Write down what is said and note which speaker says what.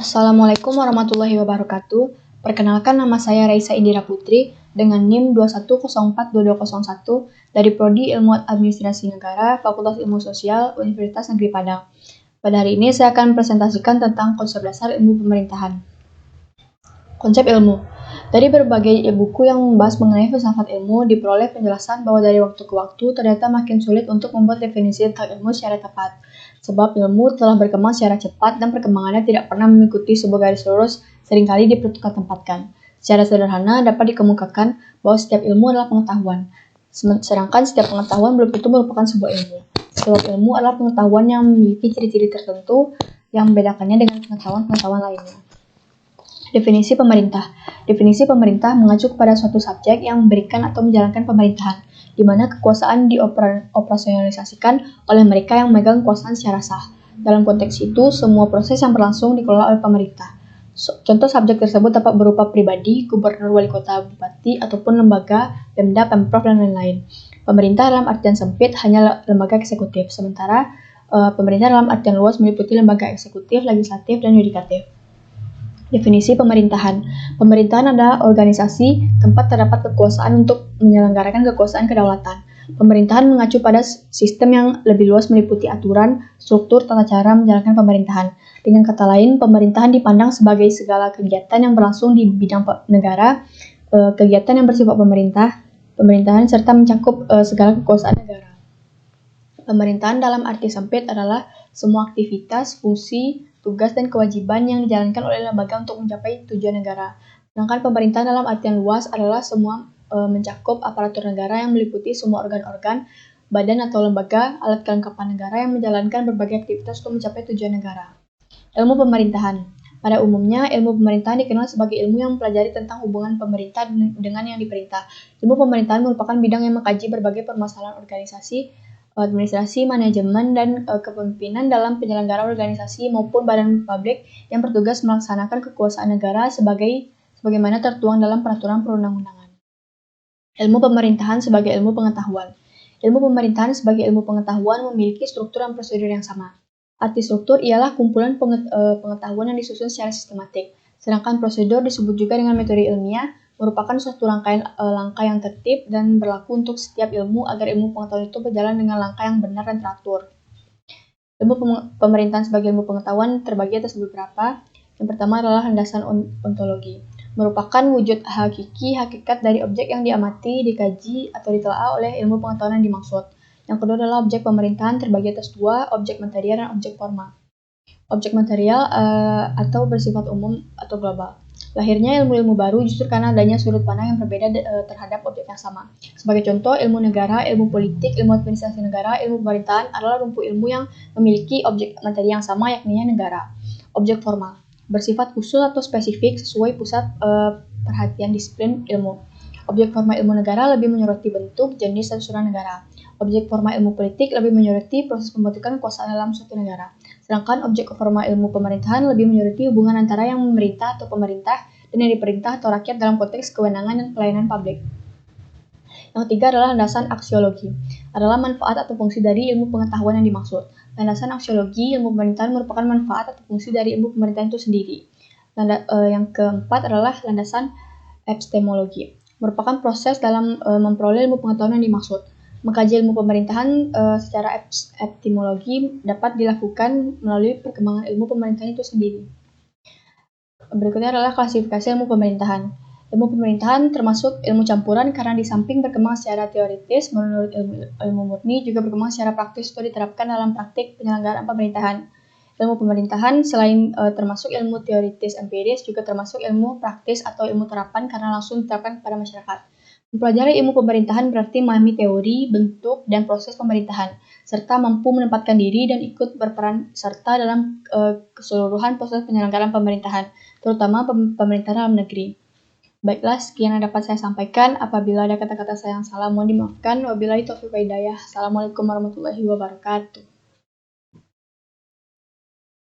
Speaker 1: Assalamualaikum warahmatullahi wabarakatuh. Perkenalkan, nama saya Raisa Indira Putri dengan NIM 21042201 dari Prodi Ilmu Administrasi Negara, Fakultas Ilmu Sosial, Universitas Negeri Padang. Pada hari ini saya akan presentasikan tentang konsep dasar ilmu pemerintahan. Konsep ilmu. Dari berbagai buku yang membahas mengenai filsafat ilmu, diperoleh penjelasan bahwa dari waktu ke waktu ternyata makin sulit untuk membuat definisi tentang ilmu secara tepat. Sebab ilmu telah berkembang secara cepat dan perkembangannya tidak pernah mengikuti sebuah garis lurus, seringkali dipertukar-tempatkan. Secara sederhana dapat dikemukakan bahwa setiap ilmu adalah pengetahuan, sedangkan setiap pengetahuan belum tentu merupakan sebuah ilmu. Sebab ilmu adalah pengetahuan yang memiliki ciri-ciri tertentu yang membedakannya dengan pengetahuan-pengetahuan lainnya. Definisi pemerintah. Definisi pemerintah mengacu kepada suatu subjek yang memberikan atau menjalankan pemerintahan, di mana kekuasaan dioperasionalisasikan oleh mereka yang memegang kekuasaan secara sah. Dalam konteks itu, semua proses yang berlangsung dikelola oleh pemerintah. Contoh subjek tersebut dapat berupa pribadi, gubernur, wali kota, bupati, ataupun lembaga, pemda, pemprov, dan lain-lain. Pemerintah dalam artian sempit hanya lembaga eksekutif, sementara pemerintah dalam artian luas meliputi lembaga eksekutif, legislatif, dan yudikatif. Definisi pemerintahan. Pemerintahan adalah organisasi tempat terdapat kekuasaan untuk menyelenggarakan kekuasaan kedaulatan. Pemerintahan mengacu pada sistem yang lebih luas meliputi aturan, struktur, tata cara menjalankan pemerintahan. Dengan kata lain, pemerintahan dipandang sebagai segala kegiatan yang berlangsung di bidang negara, kegiatan yang bersifat pemerintahan serta mencakup segala kekuasaan negara. Pemerintahan dalam arti sempit adalah semua aktivitas, fungsi, tugas, dan kewajiban yang dijalankan oleh lembaga untuk mencapai tujuan negara. Sedangkan pemerintahan dalam artian luas adalah semua mencakup aparatur negara yang meliputi semua organ-organ, badan atau lembaga, alat kelengkapan negara yang menjalankan berbagai aktivitas untuk mencapai tujuan negara. Ilmu pemerintahan. Pada umumnya, ilmu pemerintahan dikenal sebagai ilmu yang mempelajari tentang hubungan pemerintah dengan yang diperintah. Ilmu pemerintahan merupakan bidang yang mengkaji berbagai permasalahan organisasi, administrasi, manajemen, dan kepemimpinan dalam penyelenggaraan organisasi maupun badan publik yang bertugas melaksanakan kekuasaan negara sebagaimana tertuang dalam peraturan perundang-undangan. Ilmu pemerintahan sebagai ilmu pengetahuan. Ilmu pemerintahan sebagai ilmu pengetahuan memiliki struktur dan prosedur yang sama. Arti struktur ialah kumpulan pengetahuan yang disusun secara sistematik, sedangkan prosedur disebut juga dengan metode ilmiah, merupakan suatu langkah yang tertib dan berlaku untuk setiap ilmu agar ilmu pengetahuan itu berjalan dengan langkah yang benar dan teratur. Ilmu pemerintahan sebagai ilmu pengetahuan terbagi atas beberapa. Yang pertama adalah landasan ontologi, merupakan wujud hakikat dari objek yang diamati, dikaji, atau ditelaah oleh ilmu pengetahuan yang dimaksud. Yang kedua adalah objek pemerintahan terbagi atas dua, objek material dan objek formal. Objek material atau bersifat umum atau global. Lahirnya ilmu-ilmu baru justru karena adanya sudut pandang yang berbeda terhadap objek yang sama. Sebagai contoh, ilmu negara, ilmu politik, ilmu administrasi negara, ilmu pemerintahan adalah rumpun ilmu yang memiliki objek materi yang sama, yakni negara. Objek formal, bersifat khusus atau spesifik sesuai pusat perhatian disiplin ilmu. Objek formal ilmu negara lebih menyoroti bentuk, jenis, dan susunan negara. Objek formal ilmu politik lebih menyoroti proses pembentukan kekuasaan dalam suatu negara. Sedangkan objek formal ilmu pemerintahan lebih menyoroti hubungan antara yang memerintah atau pemerintah dan yang diperintah atau rakyat dalam konteks kewenangan dan pelayanan publik. Yang ketiga adalah landasan aksiologi, adalah manfaat atau fungsi dari ilmu pengetahuan yang dimaksud. Landasan aksiologi ilmu pemerintahan merupakan manfaat atau fungsi dari ilmu pemerintahan itu sendiri. Yang keempat adalah landasan epistemologi, merupakan proses dalam memperoleh ilmu pengetahuan yang dimaksud. Mengkaji ilmu pemerintahan secara epistemologi dapat dilakukan melalui perkembangan ilmu pemerintahan itu sendiri. Berikutnya adalah klasifikasi ilmu pemerintahan. Ilmu pemerintahan termasuk ilmu campuran karena di samping berkembang secara teoritis menurut ilmu murni juga berkembang secara praktis untuk diterapkan dalam praktik penyelenggaraan pemerintahan. Ilmu pemerintahan selain termasuk ilmu teoritis empiris juga termasuk ilmu praktis atau ilmu terapan karena langsung diterapkan kepada masyarakat. Mempelajari ilmu pemerintahan berarti memahami teori, bentuk, dan proses pemerintahan, serta mampu menempatkan diri dan ikut berperan serta dalam keseluruhan proses penyelenggaraan pemerintahan, terutama pemerintahan dalam negeri. Baiklah, sekian yang dapat saya sampaikan. Apabila ada kata-kata saya yang salah, mohon dimaafkan. Wabillahi taufiq wal hidayah. Assalamualaikum warahmatullahi wabarakatuh.